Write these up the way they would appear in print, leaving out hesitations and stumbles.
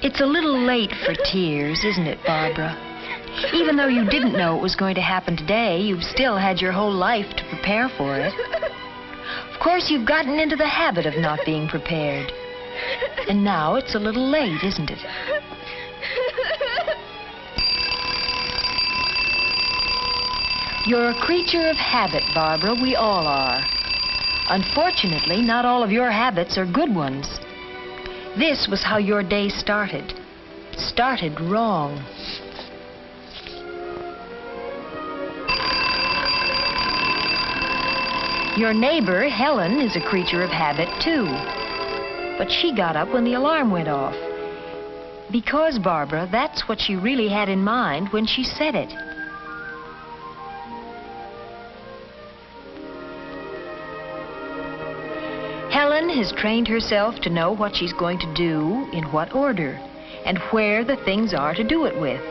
It's a little late for tears, isn't it, Barbara? Even though you didn't know it was going to happen today, you've still had your whole life to prepare for it. Of course, you've gotten into the habit of not being prepared. And now it's a little late, isn't it? You're a creature of habit, Barbara. We all are. Unfortunately, not all of your habits are good ones. This was how your day started. Started wrong. Your neighbor, Helen, is a creature of habit, too. But she got up when the alarm went off. Because, Barbara, that's what she really had in mind when she said it. Helen has trained herself to know what she's going to do, in what order, and where the things are to do it with.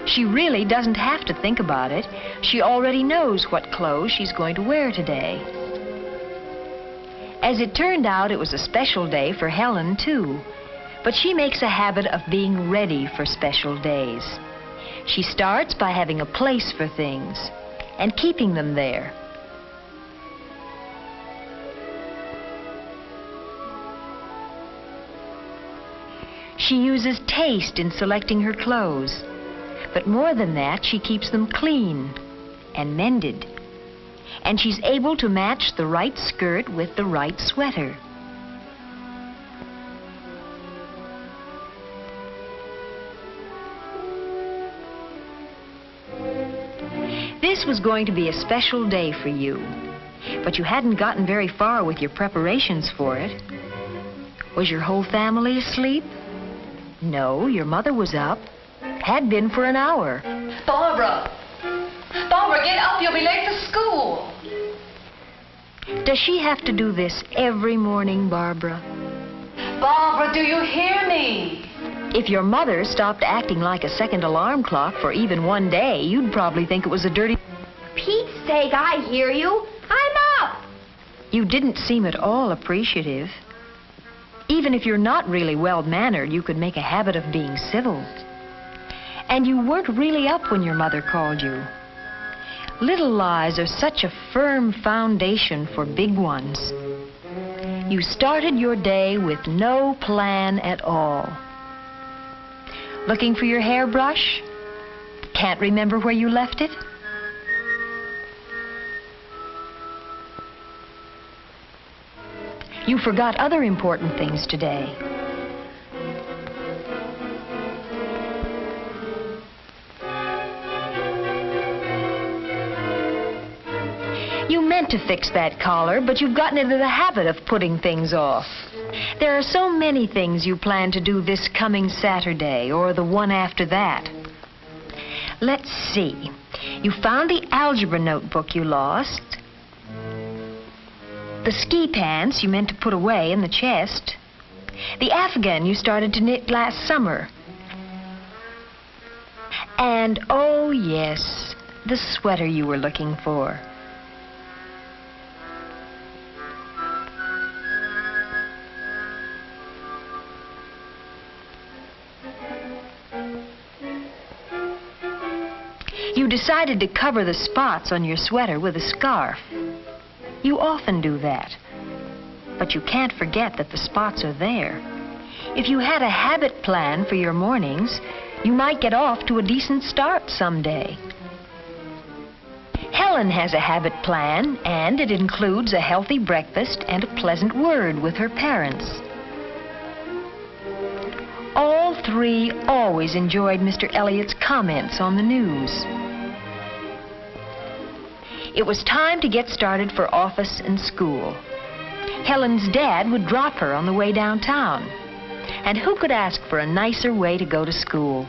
She really doesn't have to think about it. She already knows what clothes she's going to wear today. As it turned out, it was a special day for Helen, too. But she makes a habit of being ready for special days. She starts by having a place for things and keeping them there. She uses taste in selecting her clothes. But more than that, she keeps them clean and mended. And she's able to match the right skirt with the right sweater. This was going to be a special day for you, but you hadn't gotten very far with your preparations for it. Was your whole family asleep? No, your mother was up. Had been for an hour. Barbara! Barbara, get up. You'll be late for school. Does she have to do this every morning, Barbara? Barbara, do you hear me? If your mother stopped acting like a second alarm clock for even one day, you'd probably think it was a dirty... Pete's sake, I hear you. I'm up. You didn't seem at all appreciative. Even if you're not really well-mannered, you could make a habit of being civil. And you weren't really up when your mother called you. Little lies are such a firm foundation for big ones. You started your day with no plan at all. Looking for your hairbrush? Can't remember where you left it? You forgot other important things today. You meant to fix that collar, but you've gotten into the habit of putting things off. There are so many things you plan to do this coming Saturday or the one after that. Let's see. You found the algebra notebook you lost. The ski pants you meant to put away in the chest. The afghan you started to knit last summer. And, oh yes, the sweater you were looking for. You decided to cover the spots on your sweater with a scarf. You often do that. But you can't forget that the spots are there. If you had a habit plan for your mornings, you might get off to a decent start someday. Helen has a habit plan, and it includes a healthy breakfast and a pleasant word with her parents. All three always enjoyed Mr. Elliott's comments on the news. It was time to get started for office and school. Helen's dad would drop her on the way downtown. And who could ask for a nicer way to go to school?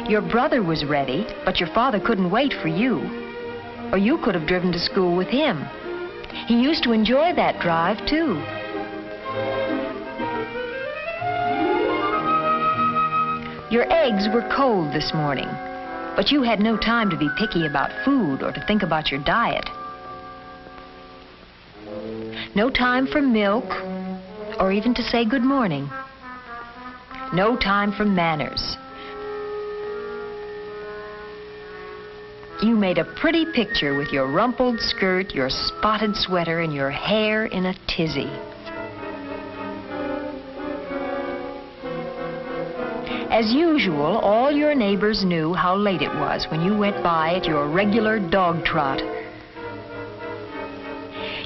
Your brother was ready, but your father couldn't wait for you. Or you could have driven to school with him. He used to enjoy that drive, too. Your eggs were cold this morning, but you had no time to be picky about food or to think about your diet. No time for milk or even to say good morning. No time for manners. You made a pretty picture with your rumpled skirt, your spotted sweater, and your hair in a tizzy. As usual, all your neighbors knew how late it was when you went by at your regular dog trot.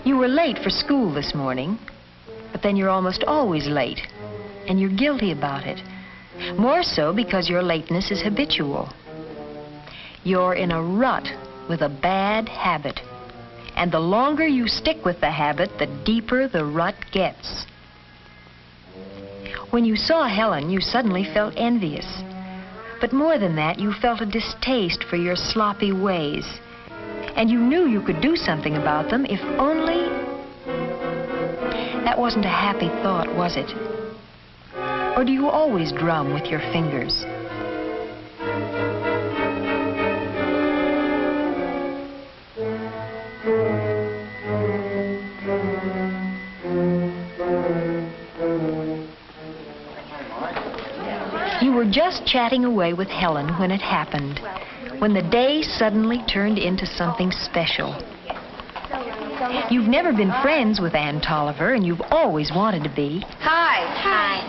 You were late for school this morning, but then you're almost always late, and you're guilty about it. More so because your lateness is habitual. You're in a rut with a bad habit, and the longer you stick with the habit, the deeper the rut gets. When you saw Helen, you suddenly felt envious. But more than that, you felt a distaste for your sloppy ways. And you knew you could do something about them if only... That wasn't a happy thought, was it? Or do you always drum with your fingers? You were just chatting away with Helen when it happened, when the day suddenly turned into something special. You've never been friends with Ann Tolliver, and you've always wanted to be. Hi. Hi.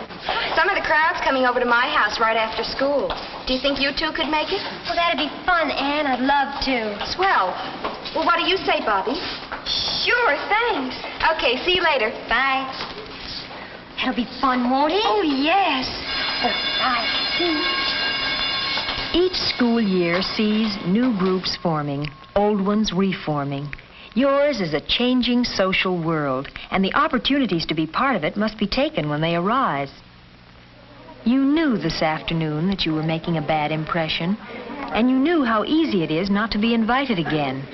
Some of the crowd's coming over to my house right after school. Do you think you two could make it? Well, that'd be fun, Ann. I'd love to. Swell. Well, what do you say, Bobby? Sure, thanks. Okay, see you later. Bye. That'll be fun, won't it? Oh, yes. Bye. Each school year sees new groups forming, old ones reforming. Yours is a changing social world, and the opportunities to be part of it must be taken when they arise. You knew this afternoon that you were making a bad impression, and you knew how easy it is not to be invited again,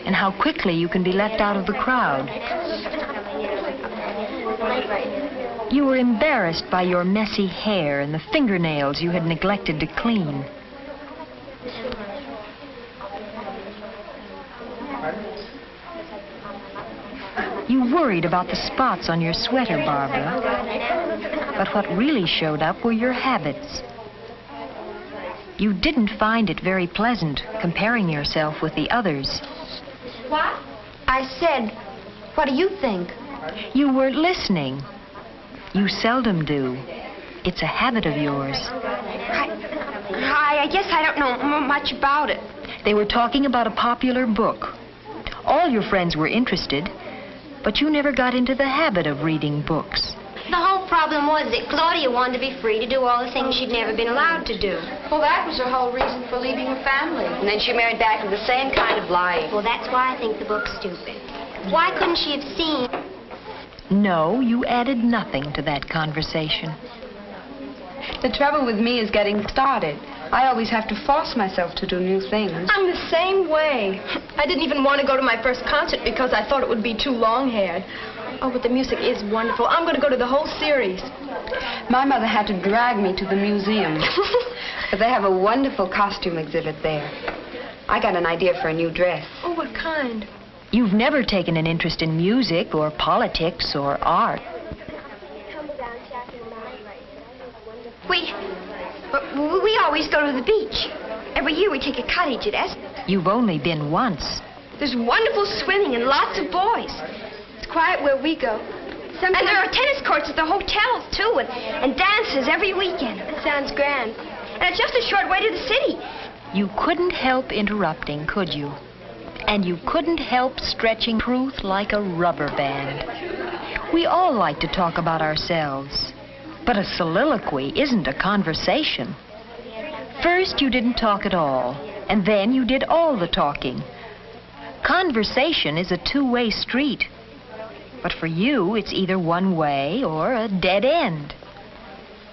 and how quickly you can be left out of the crowd. You were embarrassed by your messy hair and the fingernails you had neglected to clean. You worried about the spots on your sweater, Barbara. But what really showed up were your habits. You didn't find it very pleasant comparing yourself with the others. What? I said, what do you think? You weren't listening. You seldom do. It's a habit of yours. I guess I don't know much about it. They were talking about a popular book. All your friends were interested, but you never got into the habit of reading books. The whole problem was that Claudia wanted to be free to do all the things she'd never been allowed to do. Well, that was her whole reason for leaving her family. And then she married back to the same kind of lying. Well, that's why I think the book's stupid. Why couldn't she have seen... No, you added nothing to that conversation. The trouble with me is getting started. I always have to force myself to do new things. I'm the same way. I didn't even want to go to my first concert because I thought it would be too long-haired. Oh, but the music is wonderful. I'm going to go to the whole series. My mother had to drag me to the museum. But they have a wonderful costume exhibit there. I got an idea for a new dress. Oh, what kind? You've never taken an interest in music or politics or art. We always go to the beach. Every year we take a cottage at Esp. You've only been once. There's wonderful swimming and lots of boys. It's quiet where we go. And there are tennis courts at the hotels, too, and dances every weekend. It sounds grand. And it's just a short way to the city. You couldn't help interrupting, could you? And you couldn't help stretching truth like a rubber band. We all like to talk about ourselves. But a soliloquy isn't a conversation. First, you didn't talk at all, and then you did all the talking. Conversation is a two-way street. But for you, it's either one way or a dead end.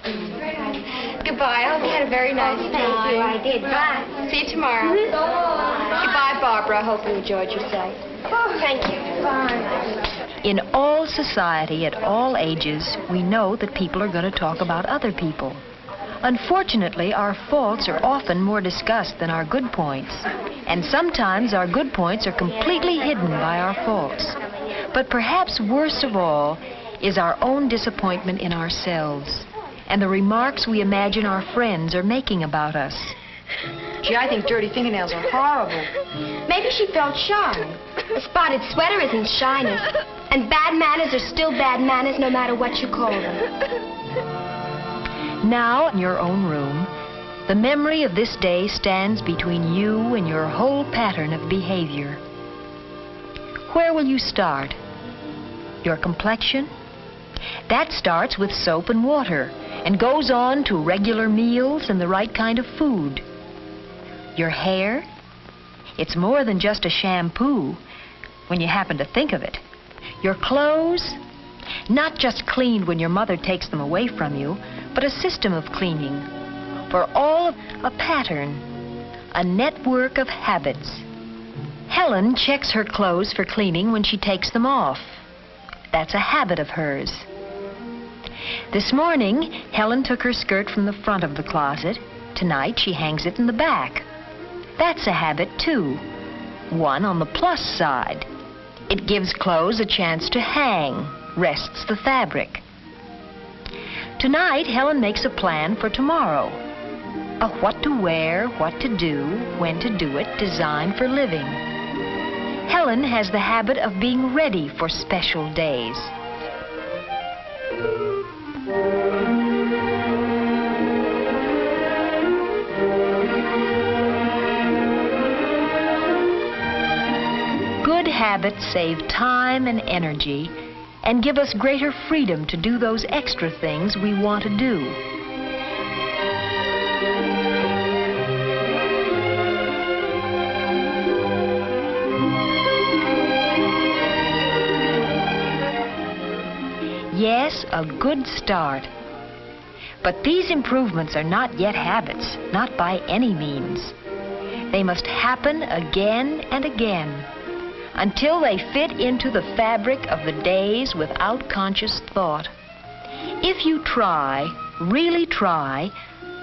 Goodbye. I hope you had a very nice day. Thank you, I did. Bye. See you tomorrow. Goodbye, Barbara. I hope you enjoyed yourself. Oh, thank you. Bye. In all society, at all ages, we know that people are going to talk about other people. Unfortunately, our faults are often more discussed than our good points. And sometimes our good points are completely hidden by our faults. But perhaps worst of all is our own disappointment in ourselves and the remarks we imagine our friends are making about us. Gee, I think dirty fingernails are horrible. Maybe she felt shy. A spotted sweater isn't shyness. And bad manners are still bad manners no matter what you call them. Now, in your own room, the memory of this day stands between you and your whole pattern of behavior. Where will you start? Your complexion? That starts with soap and water and goes on to regular meals and the right kind of food. Your hair? It's more than just a shampoo when you happen to think of it. Your clothes? Not just cleaned when your mother takes them away from you, but a system of cleaning. For all of a pattern, a network of habits. Helen checks her clothes for cleaning when she takes them off. That's a habit of hers. This morning, Helen took her skirt from the front of the closet. Tonight, she hangs it in the back. That's a habit, too. One on the plus side. It gives clothes a chance to hang, rests the fabric. Tonight, Helen makes a plan for tomorrow. A what to wear, what to do, when to do it, design for living. Helen has the habit of being ready for special days. Good habits save time and energy and give us greater freedom to do those extra things we want to do. Yes, a good start. But these improvements are not yet habits, not by any means. They must happen again and again until they fit into the fabric of the days without conscious thought. If you try, really try,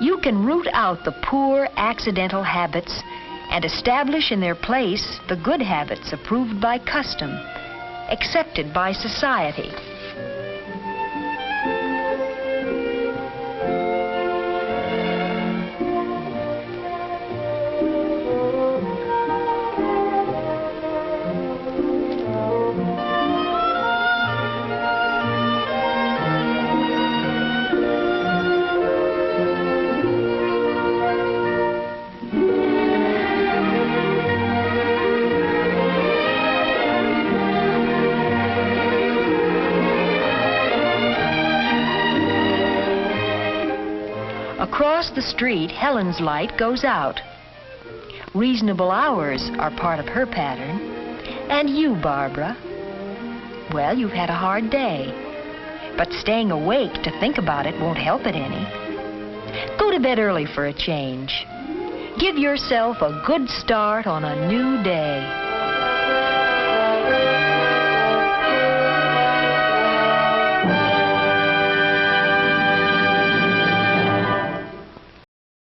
you can root out the poor, accidental habits and establish in their place the good habits approved by custom, accepted by society. Across the street, Helen's light goes out. Reasonable hours are part of her pattern. And you, Barbara? Well, you've had a hard day. But staying awake to think about it won't help it any. Go to bed early for a change. Give yourself a good start on a new day.